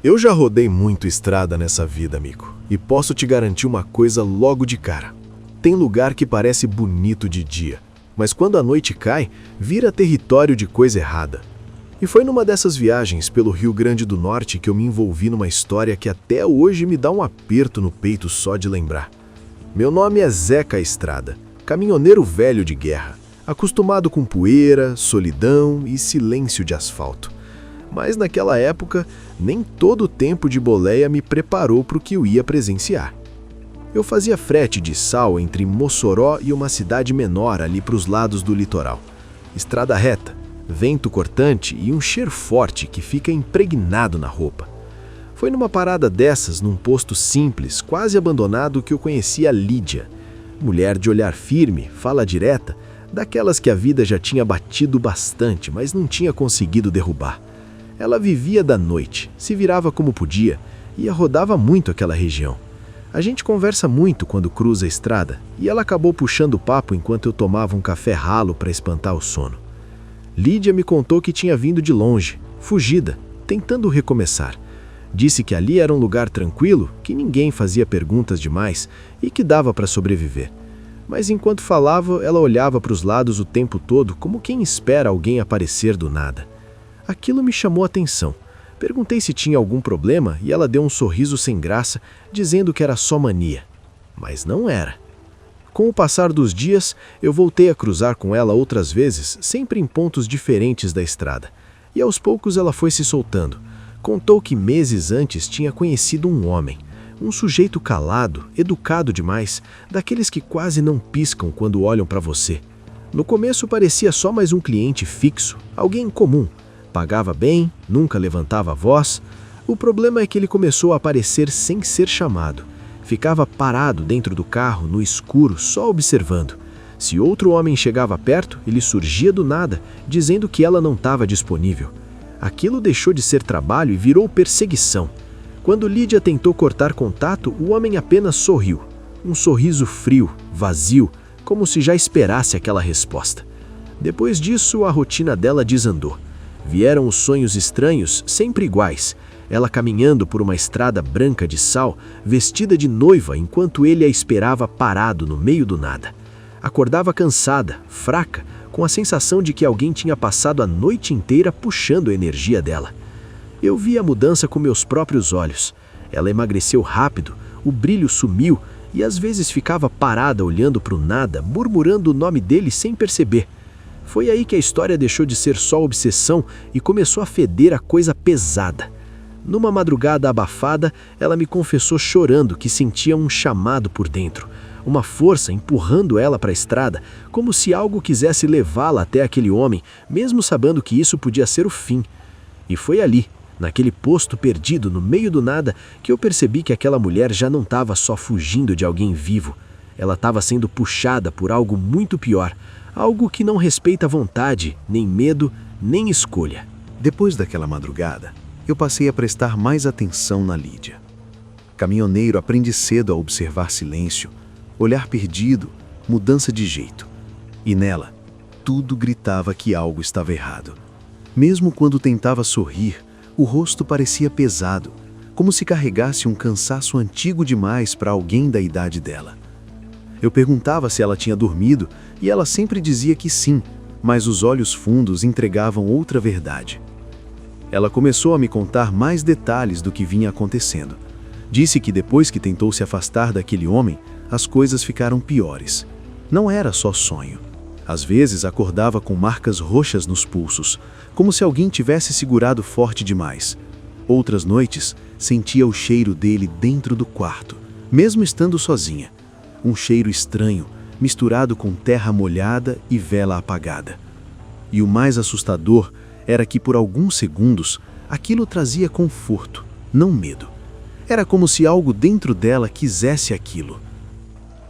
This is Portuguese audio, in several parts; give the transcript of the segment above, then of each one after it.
Eu já rodei muito estrada nessa vida, amigo, e posso te garantir uma coisa logo de cara. Tem lugar que parece bonito de dia, mas quando a noite cai, vira território de coisa errada. E foi numa dessas viagens pelo Rio Grande do Norte que eu me envolvi numa história que até hoje me dá um aperto no peito só de lembrar. Meu nome é Zeca Estrada, caminhoneiro velho de guerra, acostumado com poeira, solidão e silêncio de asfalto. Mas naquela época, nem todo o tempo de boleia me preparou para o que eu ia presenciar. Eu fazia frete de sal entre Mossoró e uma cidade menor ali para os lados do litoral. Estrada reta, vento cortante e um cheiro forte que fica impregnado na roupa. Foi numa parada dessas, num posto simples, quase abandonado, que eu conheci a Lídia. Mulher de olhar firme, fala direta, daquelas que a vida já tinha batido bastante, mas não tinha conseguido derrubar. Ela vivia da noite, se virava como podia e rodava muito aquela região. A gente conversa muito quando cruza a estrada e ela acabou puxando o papo enquanto eu tomava um café ralo para espantar o sono. Lídia me contou que tinha vindo de longe, fugida, tentando recomeçar. Disse que ali era um lugar tranquilo, que ninguém fazia perguntas demais e que dava para sobreviver. Mas enquanto falava, ela olhava para os lados o tempo todo como quem espera alguém aparecer do nada. Aquilo me chamou a atenção. Perguntei se tinha algum problema e ela deu um sorriso sem graça, dizendo que era só mania. Mas não era. Com o passar dos dias, eu voltei a cruzar com ela outras vezes, sempre em pontos diferentes da estrada. E aos poucos ela foi se soltando. Contou que meses antes tinha conhecido um homem, um sujeito calado, educado demais, daqueles que quase não piscam quando olham para você. No começo parecia só mais um cliente fixo, alguém comum. Pagava bem, nunca levantava a voz. O problema é que ele começou a aparecer sem ser chamado. Ficava parado dentro do carro, no escuro, só observando. Se outro homem chegava perto, ele surgia do nada, dizendo que ela não estava disponível. Aquilo deixou de ser trabalho e virou perseguição. Quando Lídia tentou cortar contato, o homem apenas sorriu. Um sorriso frio, vazio, como se já esperasse aquela resposta. Depois disso, a rotina dela desandou. Vieram os sonhos estranhos, sempre iguais. Ela caminhando por uma estrada branca de sal, vestida de noiva, enquanto ele a esperava parado no meio do nada. Acordava cansada, fraca, com a sensação de que alguém tinha passado a noite inteira puxando a energia dela. Eu vi a mudança com meus próprios olhos. Ela emagreceu rápido, o brilho sumiu e às vezes ficava parada olhando para o nada, murmurando o nome dele sem perceber. Foi aí que a história deixou de ser só obsessão e começou a feder a coisa pesada. Numa madrugada abafada, ela me confessou chorando que sentia um chamado por dentro, uma força empurrando ela para a estrada, como se algo quisesse levá-la até aquele homem, mesmo sabendo que isso podia ser o fim. E foi ali, naquele posto perdido no meio do nada, que eu percebi que aquela mulher já não estava só fugindo de alguém vivo. Ela estava sendo puxada por algo muito pior, algo que não respeita vontade, nem medo, nem escolha. Depois daquela madrugada, eu passei a prestar mais atenção na Lídia. Caminhoneiro aprende cedo a observar silêncio, olhar perdido, mudança de jeito. E nela, tudo gritava que algo estava errado. Mesmo quando tentava sorrir, o rosto parecia pesado, como se carregasse um cansaço antigo demais para alguém da idade dela. Eu perguntava se ela tinha dormido e ela sempre dizia que sim, mas os olhos fundos entregavam outra verdade. Ela começou a me contar mais detalhes do que vinha acontecendo. Disse que depois que tentou se afastar daquele homem, as coisas ficaram piores. Não era só sonho. Às vezes acordava com marcas roxas nos pulsos, como se alguém tivesse segurado forte demais. Outras noites, sentia o cheiro dele dentro do quarto, mesmo estando sozinha. Um cheiro estranho, misturado com terra molhada e vela apagada. E o mais assustador era que por alguns segundos aquilo trazia conforto, não medo. Era como se algo dentro dela quisesse aquilo.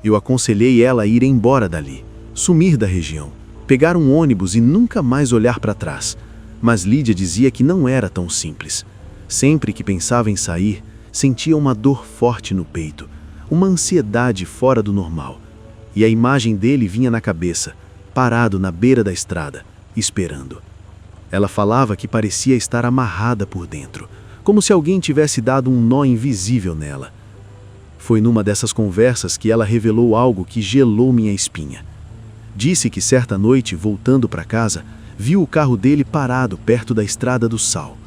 Eu aconselhei ela a ir embora dali, sumir da região, pegar um ônibus e nunca mais olhar para trás. Mas Lídia dizia que não era tão simples. Sempre que pensava em sair, sentia uma dor forte no peito, uma ansiedade fora do normal. E a imagem dele vinha na cabeça, parado na beira da estrada, esperando. Ela falava que parecia estar amarrada por dentro, como se alguém tivesse dado um nó invisível nela. Foi numa dessas conversas que ela revelou algo que gelou minha espinha. Disse que certa noite, voltando para casa, viu o carro dele parado perto da Estrada do Sal.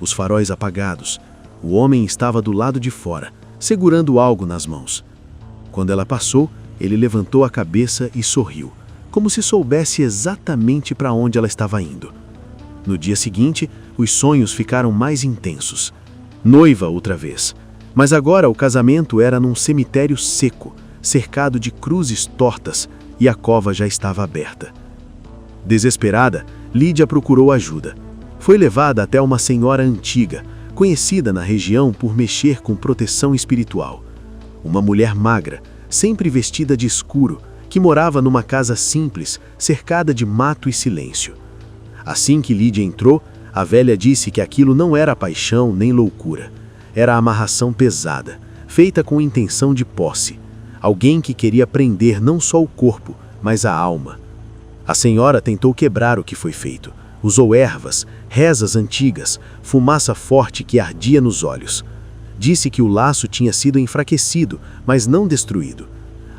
Os faróis apagados. O homem estava do lado de fora, segurando algo nas mãos. Quando ela passou, ele levantou a cabeça e sorriu, como se soubesse exatamente para onde ela estava indo. No dia seguinte, os sonhos ficaram mais intensos. Noiva outra vez. Mas agora o casamento era num cemitério seco, cercado de cruzes tortas, e a cova já estava aberta. Desesperada, Lídia procurou ajuda. Foi levada até uma senhora antiga, conhecida na região por mexer com proteção espiritual. Uma mulher magra, sempre vestida de escuro, que morava numa casa simples, cercada de mato e silêncio. Assim que Lídia entrou, a velha disse que aquilo não era paixão nem loucura. Era amarração pesada, feita com intenção de posse. Alguém que queria prender não só o corpo, mas a alma. A senhora tentou quebrar o que foi feito. Usou ervas, rezas antigas, fumaça forte que ardia nos olhos. Disse que o laço tinha sido enfraquecido, mas não destruído.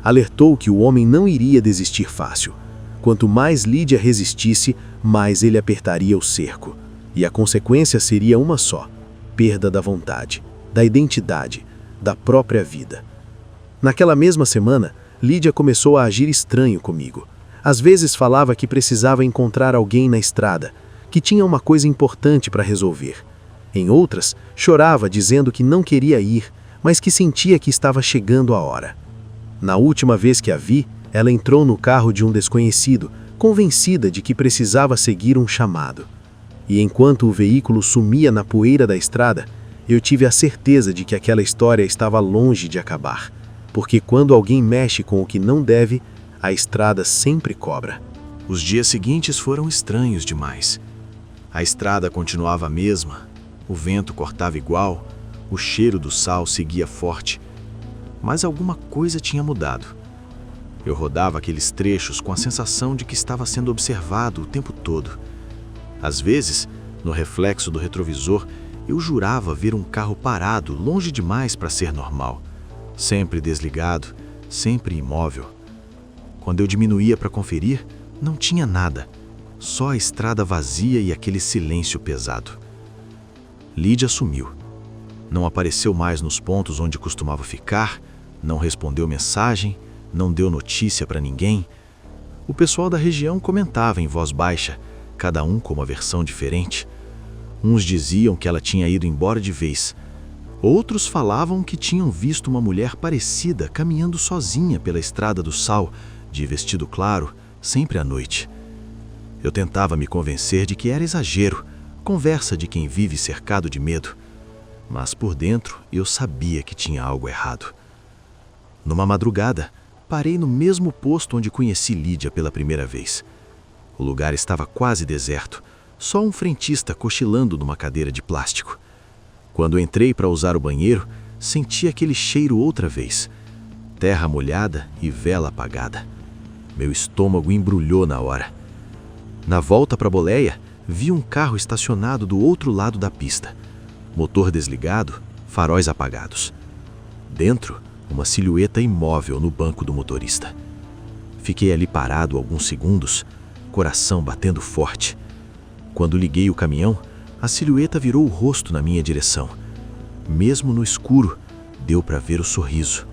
Alertou que o homem não iria desistir fácil. Quanto mais Lídia resistisse, mais ele apertaria o cerco. E a consequência seria uma só: perda da vontade, da identidade, da própria vida. Naquela mesma semana, Lídia começou a agir estranho comigo. Às vezes falava que precisava encontrar alguém na estrada, que tinha uma coisa importante para resolver. Em outras, chorava dizendo que não queria ir, mas que sentia que estava chegando a hora. Na última vez que a vi, ela entrou no carro de um desconhecido, convencida de que precisava seguir um chamado. E enquanto o veículo sumia na poeira da estrada, eu tive a certeza de que aquela história estava longe de acabar. Porque quando alguém mexe com o que não deve, a estrada sempre cobra. Os dias seguintes foram estranhos demais. A estrada continuava a mesma, o vento cortava igual, o cheiro do sal seguia forte. Mas alguma coisa tinha mudado. Eu rodava aqueles trechos com a sensação de que estava sendo observado o tempo todo. Às vezes, no reflexo do retrovisor, eu jurava ver um carro parado longe demais para ser normal. Sempre desligado, sempre imóvel. Quando eu diminuía para conferir, não tinha nada. Só a estrada vazia e aquele silêncio pesado. Lídia sumiu. Não apareceu mais nos pontos onde costumava ficar, não respondeu mensagem, não deu notícia para ninguém. O pessoal da região comentava em voz baixa, cada um com uma versão diferente. Uns diziam que ela tinha ido embora de vez. Outros falavam que tinham visto uma mulher parecida caminhando sozinha pela Estrada do Sal, de vestido claro, sempre à noite. Eu tentava me convencer de que era exagero, conversa de quem vive cercado de medo. Mas por dentro eu sabia que tinha algo errado. Numa madrugada, parei no mesmo posto onde conheci Lídia pela primeira vez. O lugar estava quase deserto, só um frentista cochilando numa cadeira de plástico. Quando entrei para usar o banheiro, senti aquele cheiro outra vez. Terra molhada e vela apagada. Meu estômago embrulhou na hora. Na volta para a boleia, vi um carro estacionado do outro lado da pista. Motor desligado, faróis apagados. Dentro, uma silhueta imóvel no banco do motorista. Fiquei ali parado alguns segundos, coração batendo forte. Quando liguei o caminhão, a silhueta virou o rosto na minha direção. Mesmo no escuro, deu para ver o sorriso.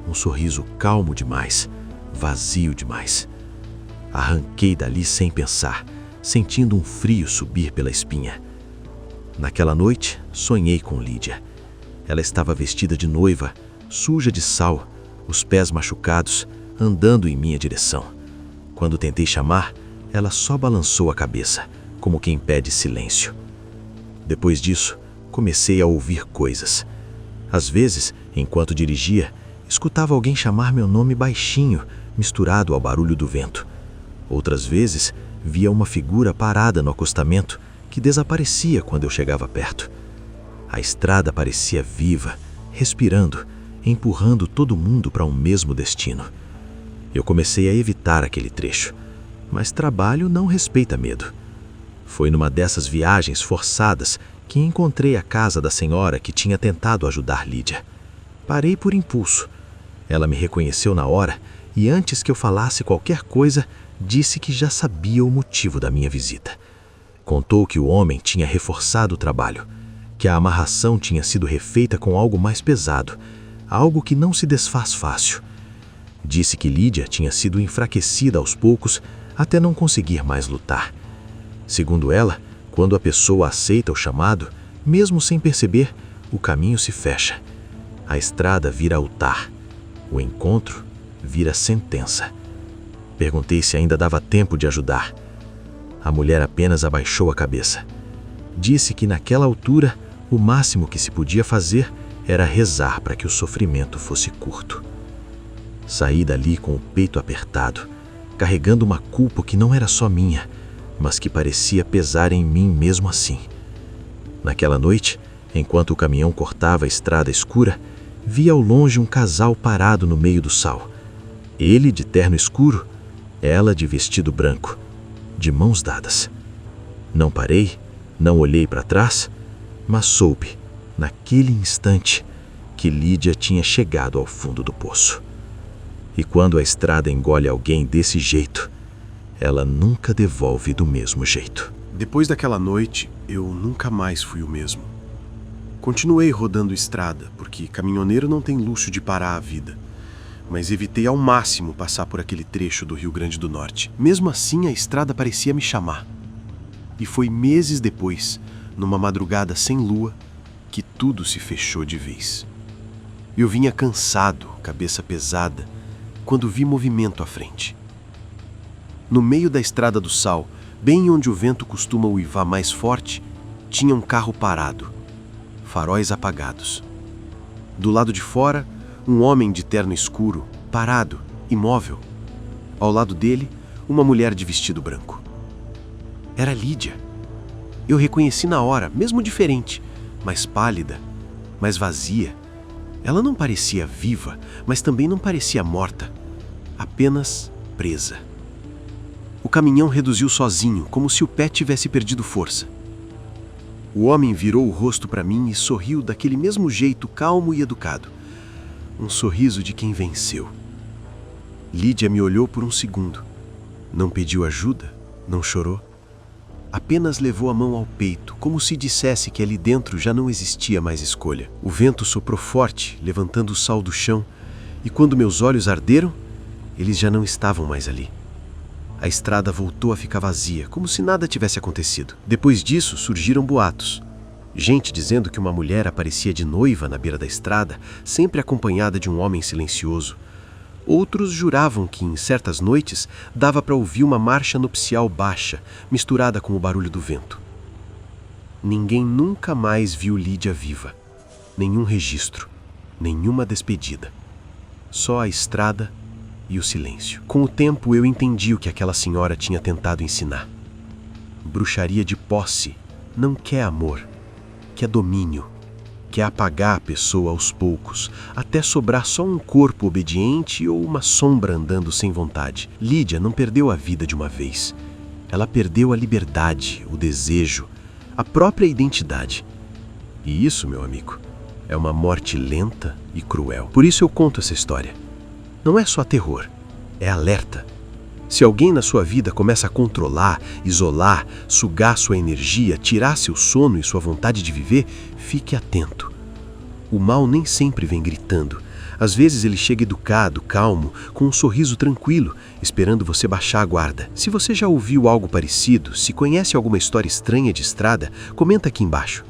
Um sorriso calmo demais, vazio demais. Arranquei dali sem pensar, sentindo um frio subir pela espinha. Naquela noite, sonhei com Lídia. Ela estava vestida de noiva, suja de sal, os pés machucados, andando em minha direção. Quando tentei chamar, ela só balançou a cabeça, como quem pede silêncio. Depois disso, comecei a ouvir coisas. Às vezes, enquanto dirigia, escutava alguém chamar meu nome baixinho, misturado ao barulho do vento. Outras vezes, via uma figura parada no acostamento, que desaparecia quando eu chegava perto. A estrada parecia viva, respirando, empurrando todo mundo para um mesmo destino. Eu comecei a evitar aquele trecho, mas trabalho não respeita medo. Foi numa dessas viagens forçadas que encontrei a casa da senhora que tinha tentado ajudar Lídia. Parei por impulso. Ela me reconheceu na hora e, antes que eu falasse qualquer coisa, disse que já sabia o motivo da minha visita. Contou que o homem tinha reforçado o trabalho, que a amarração tinha sido refeita com algo mais pesado, algo que não se desfaz fácil. Disse que Lídia tinha sido enfraquecida aos poucos até não conseguir mais lutar. Segundo ela, quando a pessoa aceita o chamado, mesmo sem perceber, o caminho se fecha. A estrada vira altar. O encontro vira sentença. Perguntei se ainda dava tempo de ajudar. A mulher apenas abaixou a cabeça. Disse que naquela altura, o máximo que se podia fazer era rezar para que o sofrimento fosse curto. Saí dali com o peito apertado, carregando uma culpa que não era só minha, mas que parecia pesar em mim mesmo assim. Naquela noite, enquanto o caminhão cortava a estrada escura, vi ao longe um casal parado no meio do sal. Ele de terno escuro, ela de vestido branco, de mãos dadas. Não parei, não olhei para trás, mas soube, naquele instante, que Lídia tinha chegado ao fundo do poço. E quando a estrada engole alguém desse jeito, ela nunca devolve do mesmo jeito. Depois daquela noite, eu nunca mais fui o mesmo. Continuei rodando estrada, porque caminhoneiro não tem luxo de parar a vida. Mas evitei ao máximo passar por aquele trecho do Rio Grande do Norte. Mesmo assim, a estrada parecia me chamar. E foi meses depois, numa madrugada sem lua, que tudo se fechou de vez. Eu vinha cansado, cabeça pesada, quando vi movimento à frente. No meio da Estrada do Sal, bem onde o vento costuma uivar mais forte, tinha um carro parado, faróis apagados. Do lado de fora, um homem de terno escuro, parado, imóvel. Ao lado dele, uma mulher de vestido branco. Era Lídia. Eu reconheci na hora, mesmo diferente, mais pálida, mais vazia. Ela não parecia viva, mas também não parecia morta, apenas presa. O caminhão reduziu sozinho, como se o pé tivesse perdido força. O homem virou o rosto para mim e sorriu daquele mesmo jeito calmo e educado. Um sorriso de quem venceu. Lídia me olhou por um segundo. Não pediu ajuda, não chorou. Apenas levou a mão ao peito, como se dissesse que ali dentro já não existia mais escolha. O vento soprou forte, levantando o sal do chão, e quando meus olhos arderam, eles já não estavam mais ali. A estrada voltou a ficar vazia, como se nada tivesse acontecido. Depois disso, surgiram boatos. Gente dizendo que uma mulher aparecia de noiva na beira da estrada, sempre acompanhada de um homem silencioso. Outros juravam que, em certas noites, dava para ouvir uma marcha nupcial baixa, misturada com o barulho do vento. Ninguém nunca mais viu Lídia viva. Nenhum registro, nenhuma despedida. Só a estrada e o silêncio. Com o tempo, eu entendi o que aquela senhora tinha tentado ensinar. Bruxaria de posse não quer amor, quer domínio. Quer apagar a pessoa aos poucos, até sobrar só um corpo obediente ou uma sombra andando sem vontade. Lídia não perdeu a vida de uma vez. Ela perdeu a liberdade, o desejo, a própria identidade. E isso, meu amigo, é uma morte lenta e cruel. Por isso eu conto essa história. Não é só terror, é alerta. Se alguém na sua vida começa a controlar, isolar, sugar sua energia, tirar seu sono e sua vontade de viver, fique atento. O mal nem sempre vem gritando. Às vezes ele chega educado, calmo, com um sorriso tranquilo, esperando você baixar a guarda. Se você já ouviu algo parecido, se conhece alguma história estranha de estrada, comenta aqui embaixo.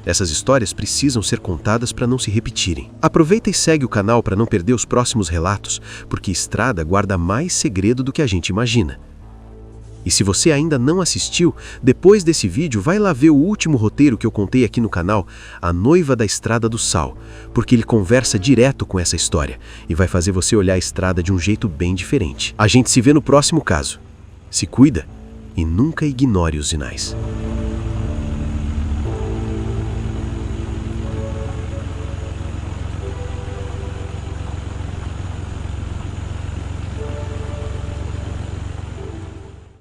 Essas histórias precisam ser contadas para não se repetirem. Aproveita e segue o canal para não perder os próximos relatos, porque estrada guarda mais segredo do que a gente imagina. E se você ainda não assistiu, depois desse vídeo vai lá ver o último roteiro que eu contei aqui no canal, A Noiva da Estrada do Sal, porque ele conversa direto com essa história e vai fazer você olhar a estrada de um jeito bem diferente. A gente se vê no próximo caso. Se cuida e nunca ignore os sinais.